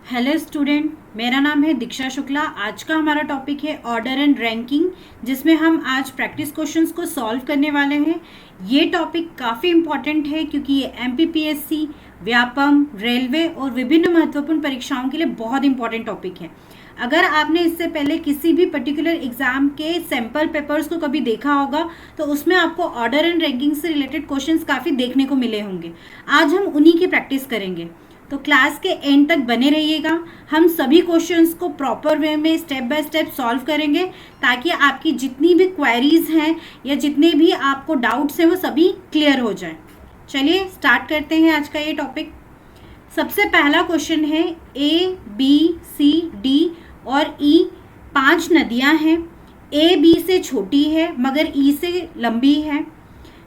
Hello student, मेरा नाम है दीक्षा शुक्ला। आज का हमारा टॉपिक है ऑर्डर एंड रैंकिंग, जिसमें हम आज प्रैक्टिस क्वेश्चंस को सॉल्व करने वाले हैं। ये टॉपिक काफ़ी इम्पॉर्टेंट है क्योंकि ये एमपीपीएससी, व्यापम, रेलवे और विभिन्न महत्वपूर्ण परीक्षाओं के लिए बहुत इंपॉर्टेंट टॉपिक है। अगर आपने इससे पहले किसी भी पर्टिकुलर एग्जाम के सैम्पल पेपर्स को कभी देखा होगा तो उसमें आपको ऑर्डर एंड रैंकिंग से रिलेटेड क्वेश्चंस काफ़ी देखने को मिले होंगे। आज हम उन्हीं की प्रैक्टिस करेंगे, तो क्लास के एंड तक बने रहिएगा। हम सभी क्वेश्चंस को प्रॉपर वे में स्टेप बाय स्टेप सॉल्व करेंगे ताकि आपकी जितनी भी क्वेरीज हैं या जितने भी आपको डाउट्स हैं वो सभी क्लियर हो जाए। चलिए स्टार्ट करते हैं आज का ये टॉपिक। सबसे पहला क्वेश्चन है, ए बी सी डी और ई 5 नदियां हैं। ए बी से छोटी है मगर ई से लंबी है।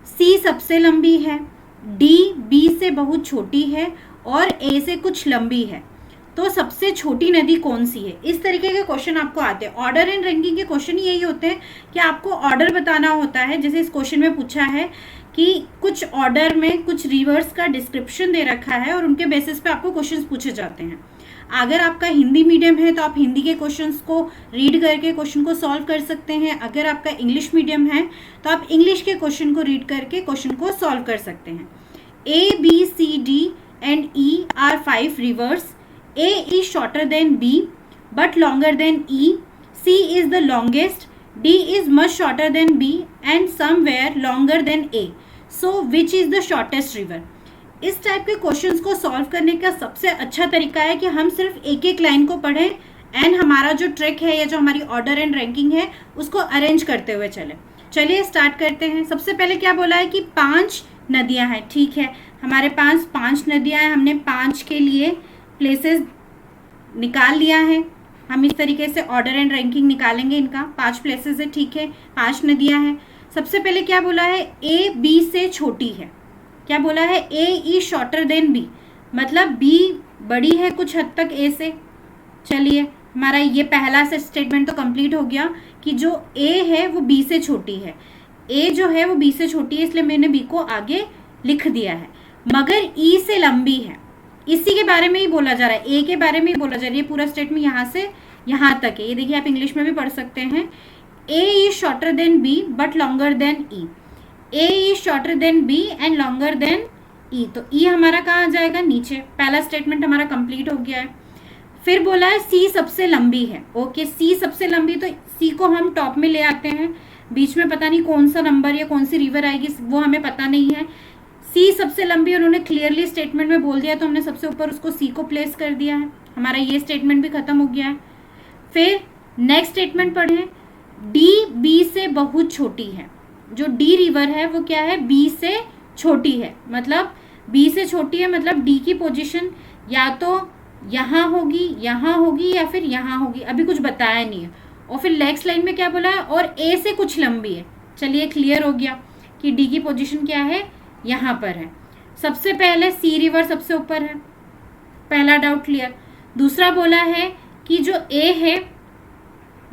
सी सबसे लंबी है। डी बी से बहुत छोटी है और ए से कुछ लंबी है। तो सबसे छोटी नदी कौन सी है? इस तरीके के क्वेश्चन आपको आते हैं। ऑर्डर एंड रैंकिंग के क्वेश्चन यही होते हैं कि आपको ऑर्डर बताना होता है। जैसे इस क्वेश्चन में पूछा है कि कुछ ऑर्डर में कुछ रिवर्स का डिस्क्रिप्शन दे रखा है और उनके बेसिस पे आपको क्वेश्चंस पूछे जाते हैं। अगर आपका हिंदी मीडियम है तो आप हिंदी के क्वेश्चंस को रीड करके क्वेश्चन को सॉल्व कर सकते हैं। अगर आपका इंग्लिश मीडियम है तो आप इंग्लिश के क्वेश्चन को रीड करके क्वेश्चन को सॉल्व कर सकते हैं। A B C D and E are 5 rivers. A is shorter than B but longer than E. C is the longest. D is much shorter than B and somewhere longer than A. So which is the shortest river? इस type के questions को solve करने का सबसे अच्छा तरीका है कि हम सिर्फ एक एक लाइन को पढ़ें एंड हमारा जो ट्रिक है या जो हमारी ऑर्डर एंड रैंकिंग है उसको अरेंज करते हुए चले। चलिए स्टार्ट करते हैं। सबसे पहले क्या बोला है कि 5 नदियां हैं। ठीक है, हमारे पास 5 नदियां हैं। हमने 5 के लिए प्लेसेस निकाल लिया है। हम इस तरीके से ऑर्डर एंड रैंकिंग निकालेंगे। इनका 5 प्लेसेस है। ठीक है, 5 नदियां हैं। सबसे पहले क्या बोला है, ए बी से छोटी है। क्या बोला है, ए इज शॉर्टर देन बी, मतलब बी बड़ी है कुछ हद तक ए से। चलिए हमारा ये पहला से स्टेटमेंट तो कंप्लीट हो गया कि जो ए है वो बी से छोटी है। ए जो है वो बी से छोटी है, इसलिए मैंने बी को आगे लिख दिया है। मगर ई से लंबी है, इसी के बारे में ही बोला जा रहा है, ए के बारे में ही बोला जा रहा है। ये पूरा स्टेटमेंट यहाँ से यहाँ तक है। ये देखिए, आप इंग्लिश में भी पढ़ सकते हैं। A is shorter than B but longer than E. A is shorter than B and longer than E. तो ई हमारा कहाँ आ जाएगा, नीचे। पहला स्टेटमेंट हमारा कंप्लीट हो गया है। फिर बोला है सी सबसे लंबी है। ओके, सी सबसे लंबी, तो सी को हम टॉप में ले आते हैं। बीच में पता नहीं कौन सा नंबर या कौन सी रिवर आएगी वो हमें पता नहीं है। सी सबसे लंबी उन्होंने क्लियरली स्टेटमेंट में बोल दिया, तो हमने सबसे ऊपर उसको सी को प्लेस कर दिया है। हमारा ये स्टेटमेंट भी खत्म हो गया है। फिर नेक्स्ट स्टेटमेंट पढ़ें, डी बी से बहुत छोटी है। जो डी रिवर है वो क्या है, बी से छोटी है। मतलब बी से छोटी है, मतलब डी की पोजीशन या तो यहाँ होगी या फिर यहाँ होगी। अभी कुछ बताया नहीं है। और फिर नेक्स्ट लाइन में क्या बोला है, और ए से कुछ लंबी है। चलिए क्लियर हो गया कि डी की पोजीशन क्या है, यहाँ पर है। सबसे पहले सी रिवर सबसे ऊपर है, पहला डाउट क्लियर। दूसरा बोला है कि जो ए है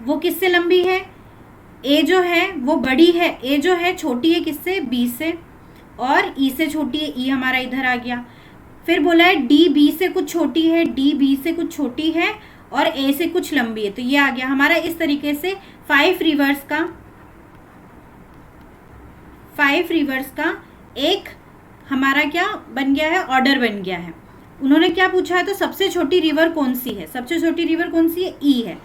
वो किससे लंबी है, ए जो है वो बड़ी है, ए जो है छोटी है किससे, बी से, और ई से छोटी है, ई हमारा इधर आ गया। फिर बोला है डी बी से कुछ छोटी है, डी बी से कुछ छोटी है और ए से कुछ लंबी है, तो ये आ गया हमारा। इस तरीके से 5 रिवर्स का एक हमारा क्या बन गया है, ऑर्डर बन गया है। उन्होंने क्या पूछा है, तो सबसे छोटी रिवर कौन सी है, सबसे छोटी रिवर कौन सी है, ई है।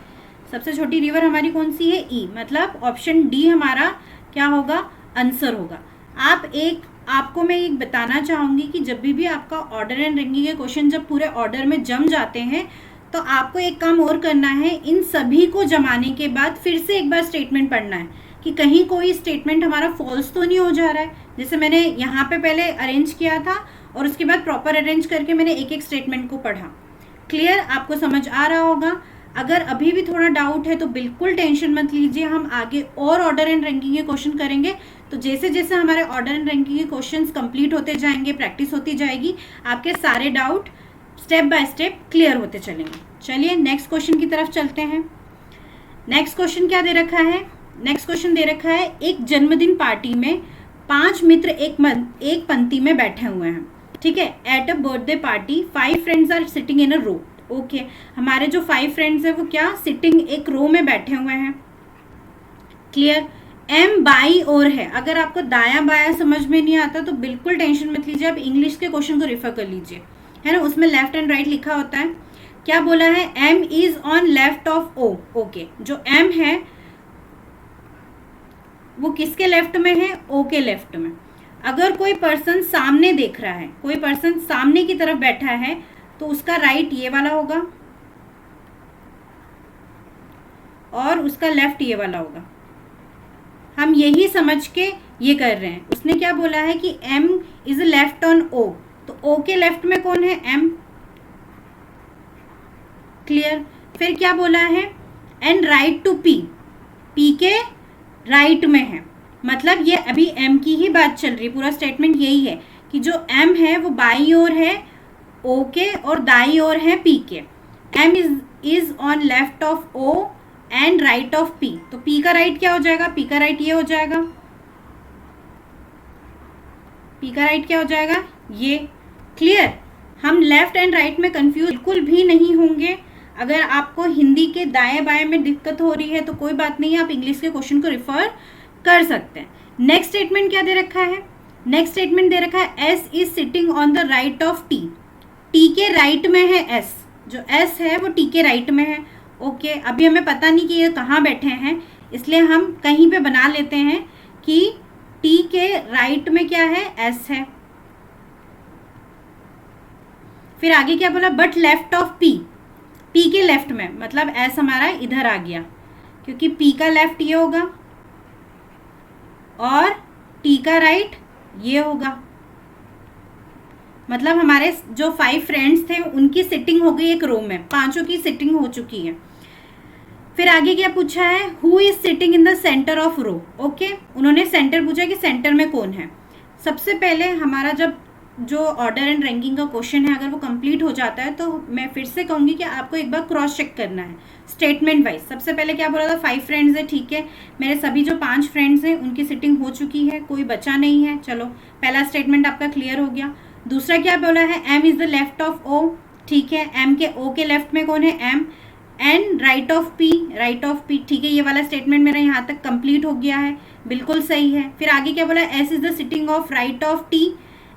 सबसे छोटी रिवर हमारी कौन सी है, ई, मतलब ऑप्शन डी हमारा क्या होगा, आंसर होगा। आपको मैं एक बताना चाहूँगी कि जब भी आपका ऑर्डर एंड रैंकिंग के क्वेश्चन जब पूरे ऑर्डर में जम जाते हैं तो आपको एक काम और करना है, इन सभी को जमाने के बाद फिर से एक बार स्टेटमेंट पढ़ना है कि कहीं कोई स्टेटमेंट हमारा फॉल्स तो नहीं हो जा रहा है। जैसे मैंने यहाँ पे पहले अरेंज किया था और उसके बाद प्रॉपर अरेंज करके मैंने एक एक स्टेटमेंट को पढ़ा। क्लियर, आपको समझ आ रहा होगा। अगर अभी भी थोड़ा डाउट है तो बिल्कुल टेंशन मत लीजिए, हम आगे और ऑर्डर एंड रैंकिंग के क्वेश्चन करेंगे। तो जैसे जैसे हमारे ऑर्डर एंड रैंकिंग के क्वेश्चंस कंप्लीट होते जाएंगे, प्रैक्टिस होती जाएगी, आपके सारे doubt step by step clear होते चलेंगे। चलिए नेक्स्ट क्वेश्चन की तरफ चलते हैं। नेक्स्ट क्वेश्चन क्या दे रखा है, नेक्स्ट क्वेश्चन दे रखा है, एक जन्मदिन पार्टी में 5 मित्र एक पंक्ति में बैठे हुए हैं। ठीक है, at a birthday party 5 friends are sitting in a row. Okay हमारे जो 5 फ्रेंड्स हैं वो क्या सिटिंग एक रो में बैठे हुए हैं। क्लियर। एम बाई ओर है। अगर आपको दाया बाया समझ में नहीं आता तो बिल्कुल टेंशन मत लीजिए, आप इंग्लिश के क्वेश्चन को रेफर कर लीजिए, है ना, उसमें लेफ्ट एंड राइट लिखा होता है। क्या बोला है, M is on left of O. Okay जो एम है वो किसके लेफ्ट में है, ओ के लेफ्ट में। अगर कोई पर्सन सामने देख रहा है, कोई पर्सन सामने की तरफ बैठा है तो उसका राइट ये वाला होगा और उसका लेफ्ट ये वाला होगा। हम यही समझ के ये कर रहे हैं। उसने क्या बोला है कि M is left on O, तो O के लेफ्ट में कौन है, M। क्लियर। फिर क्या बोला है, and right to P, P के राइट में है। मतलब ये अभी M की ही बात चल रही है, पूरा स्टेटमेंट यही है कि जो M है वो बाई ओर है O के और दाई ओर है P के। M is on left of O and right of P, तो P का राइट क्या हो जाएगा, P का राइट ये हो जाएगा, P का राइट क्या हो जाएगा ये। क्लियर। हम लेफ्ट एंड राइट में कंफ्यूज बिल्कुल भी नहीं होंगे। अगर आपको हिंदी के दाएं बाएं में दिक्कत हो रही है तो कोई बात नहीं है, आप इंग्लिश के क्वेश्चन को रिफर कर सकते हैं। नेक्स्ट स्टेटमेंट क्या दे रखा है, नेक्स्ट स्टेटमेंट दे रखा है S is sitting on the right of T, T के राइट में है S, जो S है वो T के राइट में है। ओके अभी हमें पता नहीं कि ये कहाँ बैठे हैं, इसलिए हम कहीं पे बना लेते हैं कि T के राइट में क्या है, S है। फिर आगे क्या बोला, but left of P, P के लेफ्ट में, मतलब S हमारा इधर आ गया क्योंकि P का लेफ्ट ये होगा और T का राइट ये होगा। मतलब हमारे जो 5 फ्रेंड्स थे उनकी सिटिंग हो गई एक रो में, 5 की सिटिंग हो चुकी है। फिर आगे क्या पूछा है, who is sitting in the centre of row. Okay उन्होंने सेंटर पूछा कि सेंटर में कौन है। सबसे पहले हमारा जब जो ऑर्डर एंड रैंकिंग का क्वेश्चन है अगर वो कंप्लीट हो जाता है तो मैं फिर से कहूंगी कि आपको एक बार क्रॉस चेक करना है स्टेटमेंट वाइज। सबसे पहले क्या बोला था, 5 फ्रेंड्स है, ठीक है, मेरे सभी जो 5 फ्रेंड्स हैं उनकी सिटिंग हो चुकी है, कोई बचा नहीं है। चलो पहला स्टेटमेंट आपका क्लियर हो गया। दूसरा क्या बोला है, M is the left of O, ठीक है, एम के ओ के लेफ्ट में कौन है, M, and right of P, right of P, ठीक है, ये वाला स्टेटमेंट मेरा यहाँ तक कंप्लीट हो गया है, बिल्कुल सही है। फिर आगे क्या बोला, S is the sitting of right of T,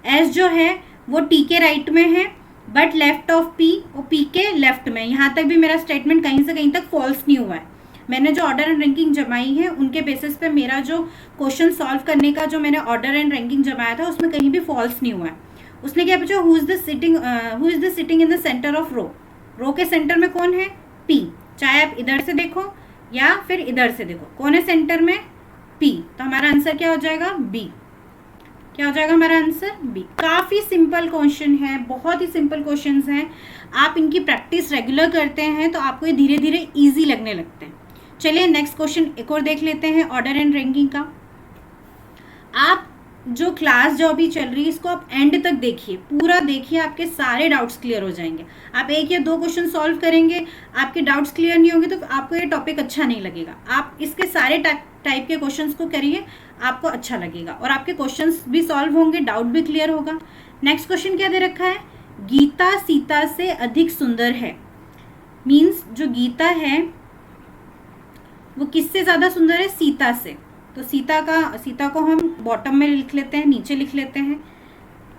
S जो है वो टी के राइट में है बट लेफ्ट ऑफ पी, वो पी के लेफ्ट में। यहाँ तक भी मेरा स्टेटमेंट कहीं से कहीं तक फॉल्स नहीं हुआ है। मैंने जो ऑर्डर एंड रैंकिंग जमाई है उनके बेसिस पे मेरा जो क्वेश्चन सॉल्व करने का जो मैंने ऑर्डर एंड रैंकिंग जमाया था उसमें कहीं भी फॉल्स नहीं हुआ है। उसने क्या पूछा, who is the sitting in the centre of row, row के सेंटर में कौन है, पी। चाहे आप इधर से देखो या फिर इधर से देखो, कौन है सेंटर में, पी। तो हमारा आंसर क्या हो जाएगा, बी। क्या हो जाएगा हमारा आंसर, बी। काफ़ी सिंपल क्वेश्चन है, बहुत ही सिंपल क्वेश्चंस हैं। आप इनकी प्रैक्टिस रेगुलर करते हैं तो आपको ये धीरे धीरे इजी लगने लगते हैं। चलिए नेक्स्ट क्वेश्चन एक और देख लेते हैं ऑर्डर एंड रैंकिंग का। आप जो क्लास जो अभी चल रही है इसको आप एंड तक देखिए, पूरा देखिए, आपके सारे डाउट्स क्लियर हो जाएंगे। आप 1 या 2 क्वेश्चन सॉल्व करेंगे, आपके डाउट्स क्लियर नहीं होंगे तो आपको ये टॉपिक अच्छा नहीं लगेगा। आप इसके सारे टाइप के क्वेश्चंस को करिए, आपको अच्छा लगेगा और आपके क्वेश्चंस भी सॉल्व होंगे, डाउट भी क्लियर होगा। नेक्स्ट क्वेश्चन क्या दे रखा है, गीता सीता से अधिक सुंदर है। मीन्स जो गीता है वो किससे ज़्यादा सुंदर है, सीता से। तो सीता को हम बॉटम में लिख लेते हैं, नीचे लिख लेते हैं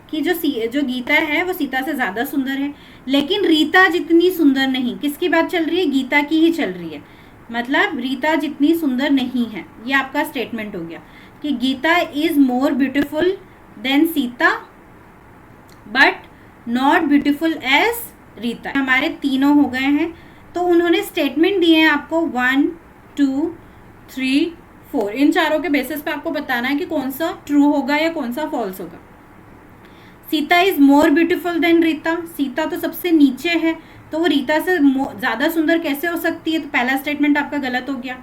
कि जो गीता है वो सीता से ज़्यादा सुंदर है, लेकिन रीता जितनी सुंदर नहीं। किसकी बात चल रही है, गीता की ही चल रही है। मतलब रीता जितनी सुंदर नहीं है, ये आपका स्टेटमेंट हो गया कि Geeta is more beautiful than Sita but not beautiful as Rita. हमारे तीनों हो गए हैं। तो उन्होंने स्टेटमेंट दिए हैं आपको 1, 2, 3, 4। इन चारों के बेसिस पे आपको बताना है कि कौन सा ट्रू होगा या कौन सा फॉल्स होगा। Sita is more beautiful then Rita, Sita तो सबसे नीचे है तो वो रीता से ज़्यादा सुंदर कैसे हो सकती है, तो पहला स्टेटमेंट आपका गलत हो गया।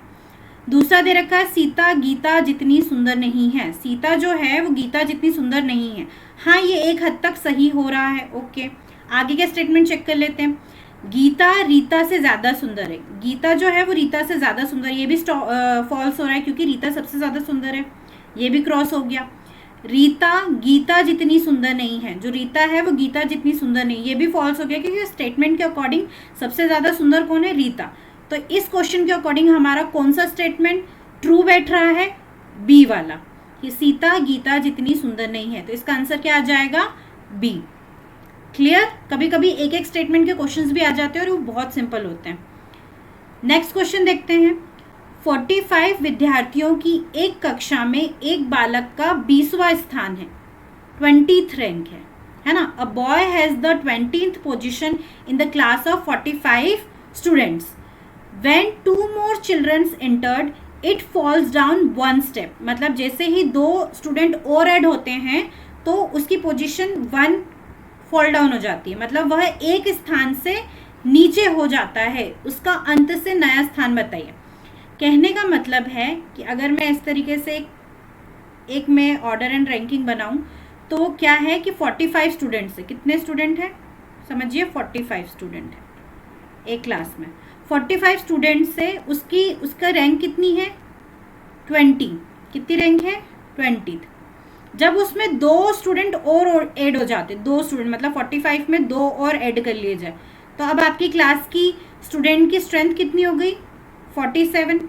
दूसरा दे रखा है सीता गीता जितनी सुंदर नहीं है, सीता जो है वो गीता जितनी सुंदर नहीं है। हाँ ये एक हद तक सही हो रहा है, ओके। आगे का स्टेटमेंट चेक कर लेते हैं, गीता रीता से ज़्यादा सुंदर है, गीता जो है वो रीता से ज़्यादा सुंदर, ये भी फॉल्स हो रहा है क्योंकि रीता सबसे ज़्यादा सुंदर है, ये भी क्रॉस हो गया। रीता गीता जितनी सुंदर नहीं है, जो रीता है वो गीता जितनी सुंदर नहीं, ये भी फॉल्स हो गया क्योंकि स्टेटमेंट के अकॉर्डिंग सबसे ज़्यादा सुंदर कौन है? रीता। तो इस क्वेश्चन के अकॉर्डिंग हमारा कौन सा स्टेटमेंट ट्रू बैठ रहा है? बी वाला, कि सीता गीता जितनी सुंदर नहीं है। तो इसका आंसर क्या आ जाएगा? बी। क्लियर? कभी कभी एक एक स्टेटमेंट के क्वेश्चंस भी आ जाते हैं और वो बहुत सिंपल होते हैं। नेक्स्ट क्वेश्चन देखते हैं। 45 विद्यार्थियों की एक कक्षा में एक बालक का 20वां स्थान है, 20th रैंक है ना। A boy has the 20th position in the class of 45 students. When 2 more children entered, it falls down 1 step। मतलब जैसे ही 2 स्टूडेंट और ऐड होते हैं तो उसकी पोजीशन 1 फॉल डाउन हो जाती है, मतलब वह एक स्थान से नीचे हो जाता है। उसका अंत से नया स्थान बताइए। कहने का मतलब है कि अगर मैं इस तरीके से एक मैं ऑर्डर एंड रैंकिंग बनाऊं तो क्या है कि 45 स्टूडेंट्स है। कितने स्टूडेंट है? समझिए 45 स्टूडेंट है एक क्लास में। 45 स्टूडेंट से उसका रैंक कितनी है? 20। कितनी रैंक है? 20। जब उसमें 2 स्टूडेंट और ऐड हो जाते, 2 स्टूडेंट मतलब 45 में 2 और ऐड कर लिए जाए, तो अब आपकी क्लास की स्टूडेंट की स्ट्रेंथ कितनी हो गई? 47।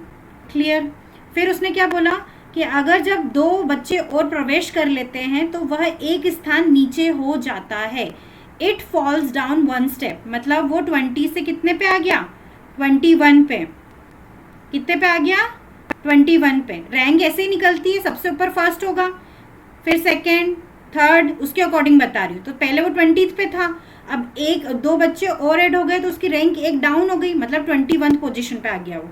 क्लियर? फिर उसने क्या बोला कि अगर जब 2 बच्चे और प्रवेश कर लेते हैं तो वह एक स्थान नीचे हो जाता है। इट फॉल्स डाउन 1 स्टेप, मतलब वो 20 से कितने पे आ गया? 21 पे। कितने पे आ गया? 21 पे। रैंक ऐसे ही निकलती है, सबसे ऊपर फर्स्ट होगा, फिर सेकेंड, थर्ड, उसके अकॉर्डिंग बता रही हूँ। तो पहले वो 20th पे था, अब 2 बच्चे और ऐड हो गए तो उसकी रैंक एक डाउन हो गई, मतलब 21 पोजीशन पे आ गया वो।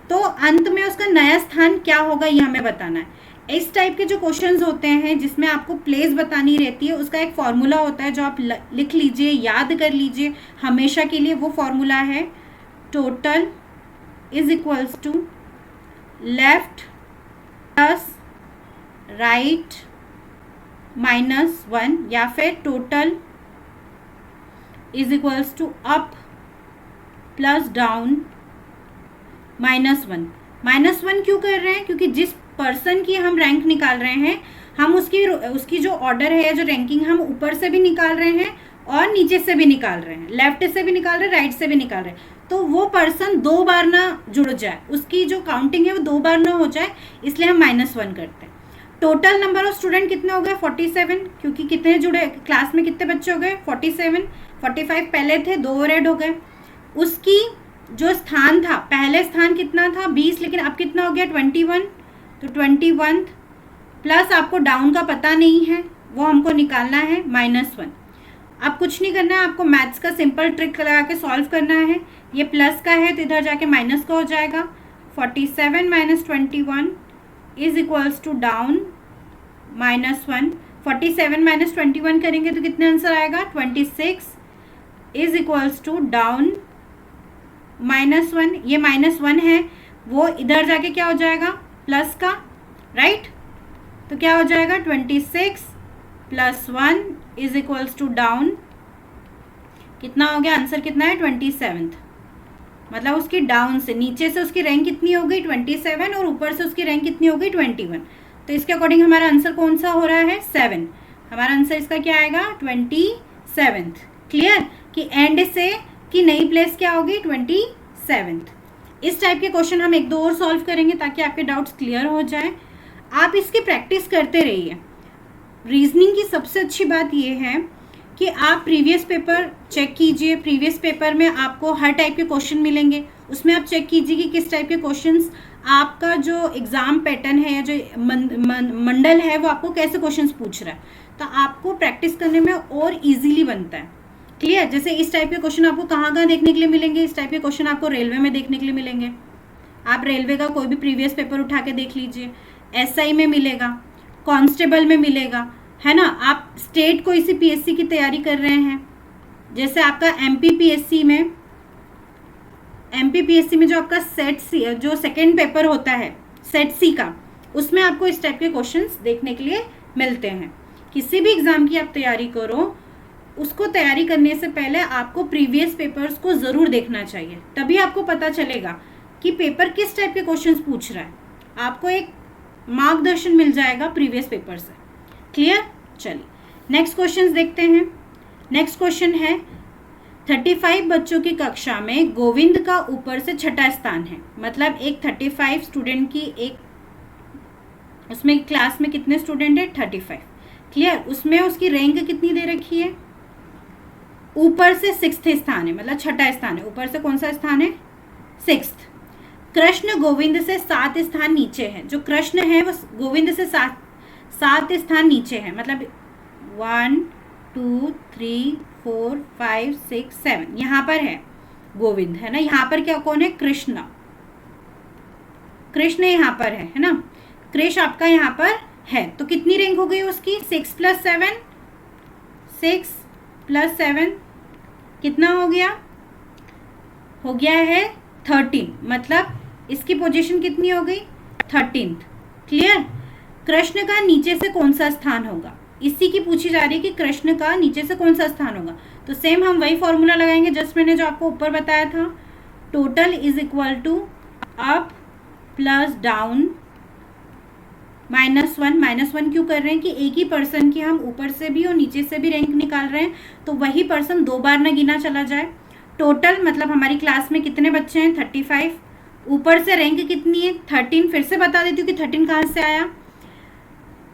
तो अंत में उसका नया स्थान क्या होगा ये हमें बताना है। इस टाइप के जो क्वेश्चंस होते हैं जिसमें आपको प्लेस बतानी रहती है, उसका एक फॉर्मूला होता है जो आप लिख लीजिए, याद कर लीजिए हमेशा के लिए। वो फॉर्मूला है total is equals to left plus right -1, या फिर total is equals to up plus down -1। -1 क्यों कर रहे हैं? क्योंकि जिस पर्सन की हम रैंक निकाल रहे हैं, हम उसकी जो ऑर्डर है या जो रैंकिंग हम ऊपर से भी निकाल रहे हैं और नीचे से भी निकाल रहे हैं, लेफ्ट से भी निकाल रहे हैं, राइट से भी निकाल रहे हैं। तो वो पर्सन 2 बार ना जुड़ जाए, उसकी जो काउंटिंग है वो 2 बार ना हो जाए, इसलिए हम -1 करते हैं। टोटल नंबर ऑफ स्टूडेंट कितने हो गए? 47, क्योंकि कितने जुड़े, क्लास में कितने बच्चे हो गए? 47। 45 पहले थे, 2 और ऐड हो गए। उसकी जो स्थान था, पहले स्थान कितना था? 20, लेकिन अब कितना हो गया? 21। तो 21 प्लस आपको डाउन का पता नहीं है, वो हमको निकालना है -1। अब कुछ नहीं करना है, आपको मैथ्स का सिंपल ट्रिक लगा के सॉल्व करना है। ये प्लस का है तो इधर जाके माइनस का हो जाएगा। 47 - 21 इज इक्वल्स टू डाउन -1। 47 - 21 करेंगे तो कितने आंसर आएगा? 26 इज इक्वल्स टू डाउन -1। ये -1 है, वो इधर जाके क्या हो जाएगा? प्लस का, राइट? तो क्या हो जाएगा? 26 + 1 इज इक्वल्स टू डाउन, कितना हो गया? आंसर कितना है? 27। मतलब उसकी डाउन से, नीचे से उसकी रैंक कितनी हो गई? 27, और ऊपर से उसकी रैंक कितनी हो गई? 21। तो इसके अकॉर्डिंग हमारा आंसर कौन सा हो रहा है? 7। हमारा आंसर इसका क्या आएगा? 27। क्लियर? कि एंड से की नई प्लेस क्या होगी? 27। इस टाइप के क्वेश्चन हम 1-2 और सॉल्व करेंगे ताकि आपके डाउट्स क्लियर हो जाए। आप इसकी प्रैक्टिस करते रहिए। रीजनिंग की सबसे अच्छी बात यह है कि आप प्रीवियस पेपर चेक कीजिए। प्रीवियस पेपर में आपको हर टाइप के क्वेश्चन मिलेंगे, उसमें आप चेक कीजिए कि किस टाइप के क्वेश्चंस, आपका जो एग्ज़ाम पैटर्न है या जो मंडल है वो आपको कैसे क्वेश्चंस पूछ रहा है, तो आपको प्रैक्टिस करने में और इजीली बनता है। क्लियर? जैसे इस टाइप के क्वेश्चन आपको कहाँ देखने के लिए मिलेंगे? इस टाइप के क्वेश्चन आपको रेलवे में देखने के लिए मिलेंगे। आप रेलवे का कोई भी प्रीवियस पेपर उठा के देख लीजिए, SI में मिलेगा, कांस्टेबल में मिलेगा, है ना। आप स्टेट कोई सी PSC की तैयारी कर रहे हैं, जैसे आपका MPPSC में जो आपका सेट सी, जो सेकेंड पेपर होता है सेट सी का, उसमें आपको इस टाइप के क्वेश्चंस देखने के लिए मिलते हैं। किसी भी एग्जाम की आप तैयारी करो, उसको तैयारी करने से पहले आपको प्रीवियस पेपर्स को ज़रूर देखना चाहिए, तभी आपको पता चलेगा कि पेपर किस टाइप के क्वेश्चंस पूछ रहा है। आपको एक मार्गदर्शन मिल जाएगा प्रीवियस पेपर से। क्लियर? चलिए नेक्स्ट क्वेश्चन देखते हैं। नेक्स्ट क्वेश्चन है 35 बच्चों की कक्षा में गोविंद का ऊपर से छठा स्थान है। मतलब एक 35 स्टूडेंट की एक उसमें क्लास में कितने स्टूडेंट है? 35। क्लियर? उसमें उसकी रैंक कितनी दे रखी है? ऊपर से 6th स्थान है, मतलब छठा स्थान है। ऊपर से कौन सा स्थान है? 6th। कृष्ण गोविंद से 7 स्थान नीचे है। जो कृष्ण है वो गोविंद से 7 स्थान नीचे है। मतलब 1 2 3 4 5 6 7 यहाँ पर है गोविंद, है ना। यहाँ पर क्या कौन है? कृष्ण। कृष्ण यहाँ पर है ना। कृष्ण आपका यहाँ पर है। तो कितनी रैंक हो गई उसकी? 6 + 7, 6 + 7 कितना हो गया? हो गया है 13। मतलब इसकी पोजीशन कितनी हो गई? 13th। क्लियर? कृष्ण का नीचे से कौन सा स्थान होगा? इसी की पूछी जा रही है कि कृष्ण का नीचे से कौन सा स्थान होगा। तो सेम हम वही फॉर्मूला लगाएंगे जस्ट मैंने जो आपको ऊपर बताया था। Total is equal to up plus down -1। -1 क्यों कर रहे हैं कि एक ही पर्सन की हम ऊपर से भी और नीचे से भी रैंक निकाल रहे हैं, तो वही पर्सन 2 बार ना गिना चला जाए। टोटल मतलब हमारी क्लास में कितने बच्चे हैं? 35। ऊपर से रैंक कितनी है? 13। फिर से बता देती हूँ कि 13 कहाँ से आया।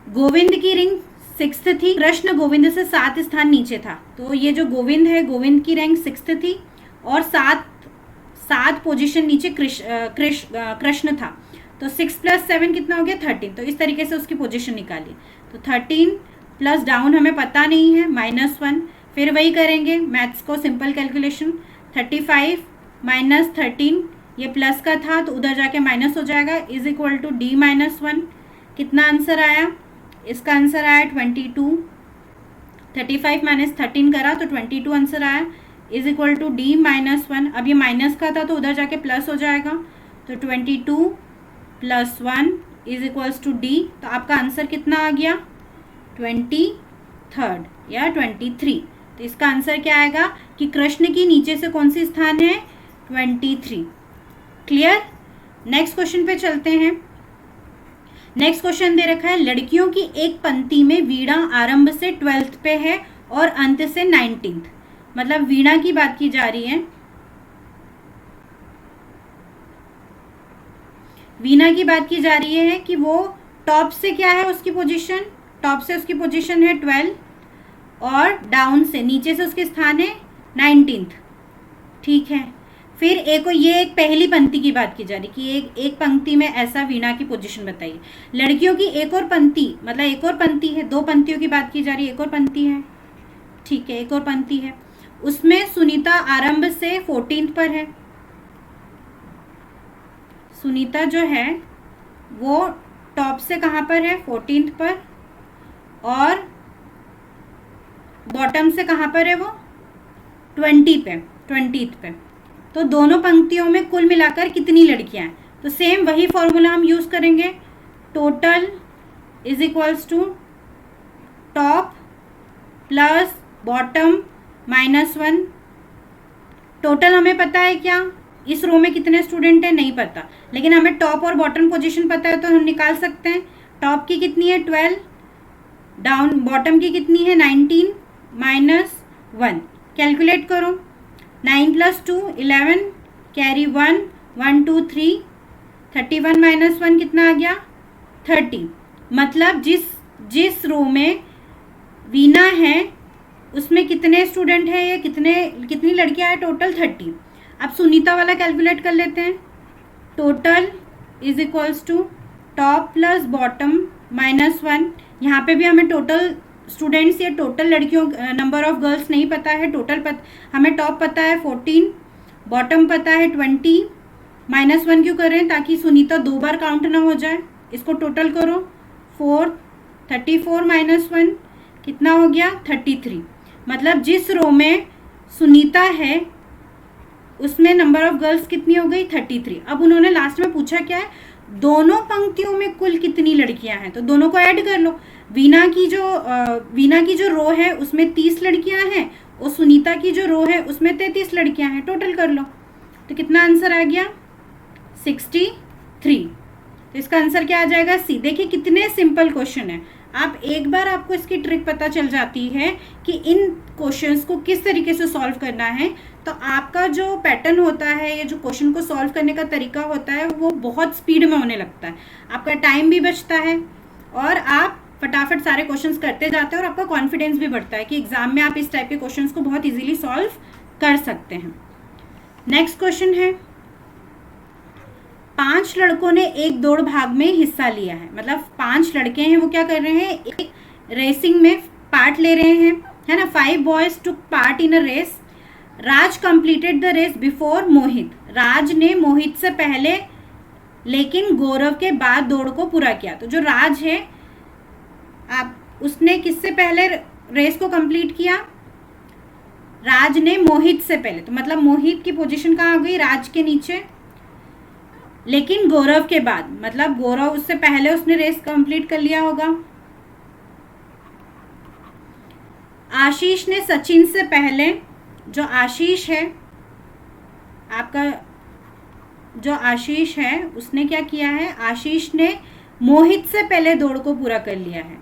गोविंद की रैंक 6th थी, कृष्ण गोविंद से 7 स्थान नीचे था। तो ये जो गोविंद है, गोविंद की रैंक 6th थी और 7 पोजीशन नीचे कृष्ण था। तो 6 + 7 कितना हो गया? 13। तो इस तरीके से उसकी पोजीशन निकाली। तो 13 प्लस डाउन हमें पता नहीं है, -1। फिर वही करेंगे मैथ्स को, सिंपल कैलकुलेशन। 35 - 13 ये प्लस का था तो उधर जाके माइनस हो जाएगा, इज इक्वल टू D - 1। कितना आंसर आया? इसका आंसर आया 22। 35 - 13 करा तो 22 आंसर आया, इज इक्वल टू D - 1। अब ये माइनस का था तो उधर जाके प्लस हो जाएगा, तो 22 + 1 इज इक्वल्स टू D। तो आपका आंसर कितना आ गया? 23rd या 23। तो इसका आंसर क्या आएगा कि कृष्ण की नीचे से कौन सी स्थान है? 23। क्लियर? नेक्स्ट क्वेश्चन पे चलते हैं। नेक्स्ट क्वेश्चन दे रखा है लड़कियों की एक पंक्ति में वीणा आरंभ से 12th पे है और अंत से 19th। मतलब वीणा की बात की जा रही है। वीणा की बात की जा रही है कि वो टॉप से क्या है उसकी पोजीशन? टॉप से उसकी पोजीशन है 12 और डाउन से नीचे से उसके स्थान है 19th। ठीक है। फिर ये एक पहली पंक्ति की बात की जा रही कि एक पंक्ति में ऐसा वीणा की पोजीशन बताइए। लड़कियों की एक और पंक्ति, मतलब एक और पंक्ति है, 2 पंक्तियों की बात की जा रही है, एक और पंक्ति है। ठीक है, एक और पंक्ति है। उसमें सुनीता आरंभ से 14th पर है। सुनीता जो है वो टॉप से कहाँ पर है? 14th पर, और बॉटम से कहाँ पर है वो? 20th पे। तो दोनों पंक्तियों में कुल मिलाकर कितनी लड़कियां हैं? तो सेम वही फॉर्मूला हम यूज करेंगे। Total is equals to top plus bottom -1। Total हमें पता है क्या? इस रो में कितने स्टूडेंट हैं नहीं पता, लेकिन हमें टॉप और बॉटम पोजीशन पता है तो हम निकाल सकते हैं। टॉप की कितनी है? 12। डाउन बॉटम की कितनी है? 19 -1। कैलकुलेट करो। 9 + 2 11, कैरी 1 1 2 3, 31 - 1 कितना आ गया? 30। मतलब जिस रो में वीणा है उसमें कितने स्टूडेंट हैं या कितनी लड़कियां हैं? टोटल 30। अब सुनीता वाला कैलकुलेट कर लेते हैं। Total is equals to top plus bottom -1। यहाँ पे भी हमें टोटल स्टूडेंट्स या टोटल लड़कियों नंबर ऑफ गर्ल्स नहीं पता है। हमें टॉप पता है 14, बॉटम पता है 20। -1 क्यों कर रहे हैं? ताकि सुनीता 2 बार काउंट ना हो जाए। इसको टोटल करो। 34 -1 कितना हो गया? 33। मतलब जिस रो में सुनीता है उसमें नंबर ऑफ गर्ल्स कितनी हो गई? 33। अब उन्होंने लास्ट में पूछा क्या है? दोनों पंक्तियों में कुल कितनी लड़कियां हैं, तो दोनों को ऐड कर लो। वीणा की जो रो है उसमें 30 लड़कियां हैं और सुनीता की जो रो है उसमें 33 लड़कियां हैं। टोटल कर लो तो कितना आंसर आ गया? 63। तो इसका आंसर क्या आ जाएगा? सी। देखिए कितने सिंपल क्वेश्चन है। आप एक बार आपको इसकी ट्रिक पता चल जाती है कि इन क्वेश्चंस को किस तरीके से सॉल्व करना है, तो आपका जो पैटर्न होता है या जो क्वेश्चन को सॉल्व करने का तरीका होता है वो बहुत स्पीड में होने लगता है, आपका टाइम भी बचता है और आप फटाफट सारे क्वेश्चंस करते जाते हैं और आपका कॉन्फिडेंस भी बढ़ता है कि एग्जाम में आप इस टाइप के क्वेश्चंस को बहुत इजीली सॉल्व कर सकते हैं। नेक्स्ट क्वेश्चन है, 5 लड़कों ने एक दौड़ भाग में हिस्सा लिया है। मतलब 5 लड़के हैं, वो क्या कर रहे हैं, एक रेसिंग में पार्ट ले रहे हैं, है ना। 5 boys took part in a race. Raj completed the race before Mohit. Raj ने मोहित से पहले लेकिन गौरव के बाद दौड़ को पूरा किया। तो जो राज है, आप उसने किससे पहले रेस को कंप्लीट किया, राज ने मोहित से पहले। तो मतलब मोहित की पोजीशन कहाँ आ गई, राज के नीचे, लेकिन गौरव के बाद, मतलब गौरव उससे पहले उसने रेस कंप्लीट कर लिया होगा। आशीष ने सचिन से पहले, जो आशीष है आपका, जो आशीष है उसने क्या किया है, आशीष ने मोहित से पहले दौड़ को पूरा कर लिया है।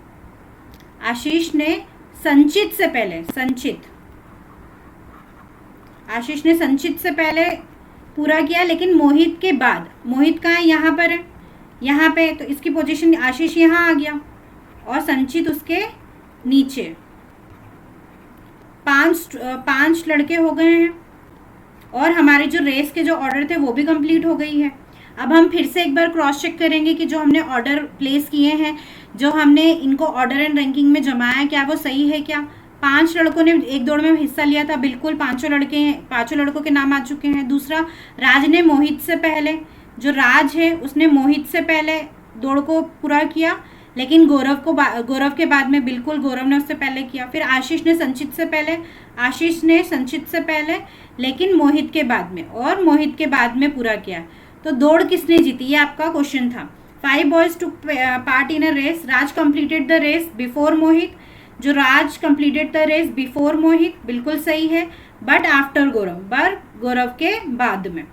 आशीष ने संचित से पहले, आशीष ने संचित से पहले पूरा किया, लेकिन मोहित के बाद। मोहित कहाँ है, यहाँ पर है, यहाँ पे, तो इसकी पोजीशन आशीष यहाँ आ गया और संचित उसके नीचे। 5 लड़के हो गए हैं और हमारे जो रेस के जो ऑर्डर थे वो भी कंप्लीट हो गई है। अब हम फिर से एक बार क्रॉस चेक करेंगे कि जो हमने ऑर्डर प्लेस किए हैं, जो हमने इनको ऑर्डर एंड रैंकिंग में जमाया है, क्या वो सही है क्या। 5 लड़कों ने एक दौड़ में हिस्सा लिया था, बिल्कुल 5 लड़कों के नाम आ चुके हैं। दूसरा, राज ने मोहित से पहले, जो राज है उसने मोहित से पहले दौड़ को पूरा किया, लेकिन गौरव के बाद में, बिल्कुल गौरव ने उससे पहले किया। फिर आशीष ने संचित से पहले, आशीष ने संचित से पहले लेकिन मोहित के बाद में, और मोहित के बाद में पूरा किया। तो दौड़ किसने जीती, ये आपका क्वेश्चन था। 5 boys took part in a race. Raj completed the race before Mohit. जो Raj completed the race before Mohit, बिल्कुल सही है, बट आफ्टर गौरव, गौरव के बाद में।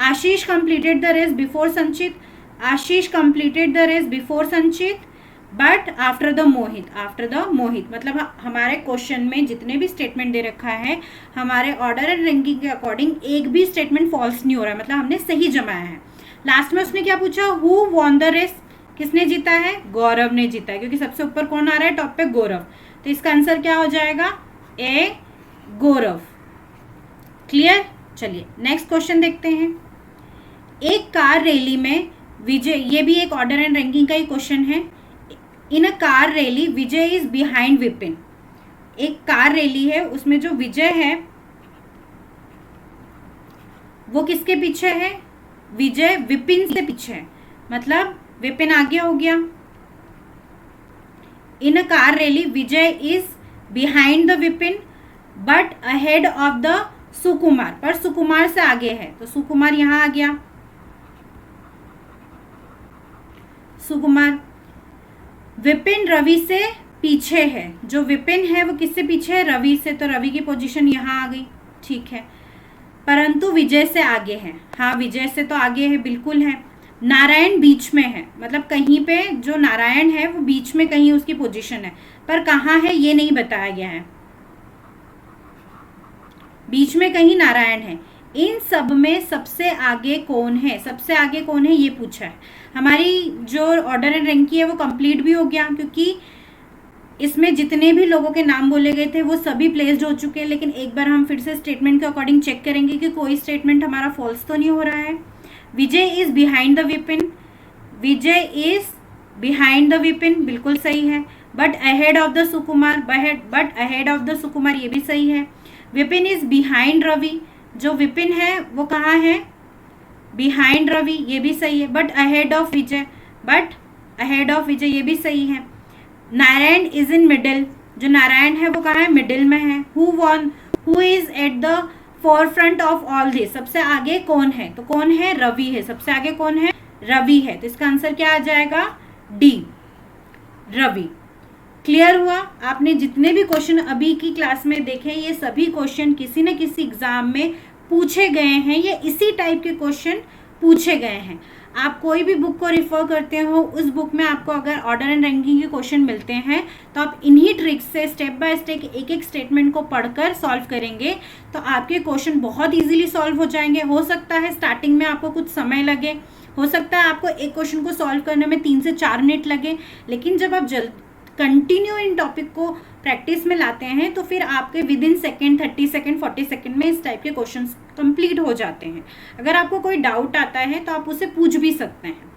आशीष कंप्लीटेड द रेस बिफोर संचित। आशीष कंप्लीटेड द रेस बिफोर संचित बट आफ्टर द मोहित। मतलब हमारे क्वेश्चन में जितने भी स्टेटमेंट दे रखा है, हमारे ऑर्डर एंड रैंकिंग के अकॉर्डिंग एक भी स्टेटमेंट फॉल्स नहीं हो रहा है, मतलब हमने सही जमाया है। लास्ट में उसने क्या पूछा, हु वॉन द रेस, किसने जीता है, गौरव ने जीता है, क्योंकि सबसे ऊपर कौन आ रहा है, टॉप पे गौरव। तो इसका आंसर क्या हो जाएगा, ए, गौरव। क्लियर। चलिए नेक्स्ट क्वेश्चन देखते हैं। एक कार रैली में विजय, ये भी एक ऑर्डर एंड रैंकिंग का ही क्वेश्चन है। In a car rally Vijay is behind Vipin. एक कार रैली है, उसमें जो विजय है वो किसके पीछे है, विजय विपिन से पीछे है, मतलब विपिन आगे हो गया। In a car rally Vijay is behind the Vipin but ahead of the Sukumar, पर सुकुमार से आगे है, तो सुकुमार यहां आ गया। सुकुमार, विपिन रवि से पीछे है। जो विपिन है वो किससे पीछे है, रवि से, तो रवि की पोजीशन यहाँ आ गई, ठीक है। परंतु विजय से आगे है, हाँ विजय से तो आगे है, बिल्कुल है। नारायण बीच में है, मतलब कहीं पे जो नारायण है वो बीच में कहीं उसकी पोजीशन है, पर कहाँ है ये नहीं बताया गया है, बीच में कहीं नारायण है। इन सब में सबसे आगे कौन है, सबसे आगे कौन है ये पूछा है। हमारी जो ऑर्डर एंड रैंकिंग है वो कंप्लीट भी हो गया, क्योंकि इसमें जितने भी लोगों के नाम बोले गए थे वो सभी प्लेस्ड हो चुके हैं। लेकिन एक बार हम फिर से स्टेटमेंट के अकॉर्डिंग चेक करेंगे कि कोई स्टेटमेंट हमारा फॉल्स तो नहीं हो रहा है। Vijay is behind the Vipin, Vijay is behind the Vipin, बिल्कुल सही है। But ahead of the Sukumar, but ahead of the Sukumar, ये भी सही है। विपिन इज बिहाइंड रवि, जो विपिन है वो कहाँ है, बिहाइंड रवि, ये भी सही है। But ahead of Vijay, but ahead of Vijay, ये भी सही है। नारायण इज इन मिडिल, जो नारायण है वो कहाँ है, मिडिल में है। Who is at the four front of all this, सबसे आगे कौन है, तो कौन है, रवि है, सबसे आगे कौन है, रवि है। तो इसका आंसर क्या आ जाएगा, डी, रवि। क्लियर हुआ। आपने जितने भी क्वेश्चन अभी की क्लास में देखे, ये सभी क्वेश्चन किसी न किसी एग्जाम में पूछे गए हैं, ये इसी टाइप के क्वेश्चन पूछे गए हैं। आप कोई भी बुक को रिफर करते हो, उस बुक में आपको अगर ऑर्डर एंड रैंकिंग के क्वेश्चन मिलते हैं तो आप इन्हीं ट्रिक्स से स्टेप बाय स्टेप एक एक स्टेटमेंट को पढ़कर सॉल्व करेंगे तो आपके क्वेश्चन बहुत इजीली सॉल्व हो जाएंगे। हो सकता है स्टार्टिंग में आपको कुछ समय लगे, हो सकता है आपको एक क्वेश्चन को सॉल्व करने में 3 से 4 मिनट लगे, लेकिन जब आप कंटिन्यू इन टॉपिक को प्रैक्टिस में लाते हैं तो फिर आपके with in second 30 second 40 second में इस टाइप के क्वेश्चंस कंप्लीट हो जाते हैं। अगर आपको कोई डाउट आता है तो आप उसे पूछ भी सकते हैं।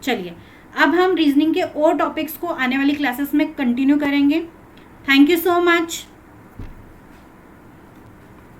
चलिए अब हम रीजनिंग के और टॉपिक्स को आने वाली क्लासेस में कंटिन्यू करेंगे। Thank you so much.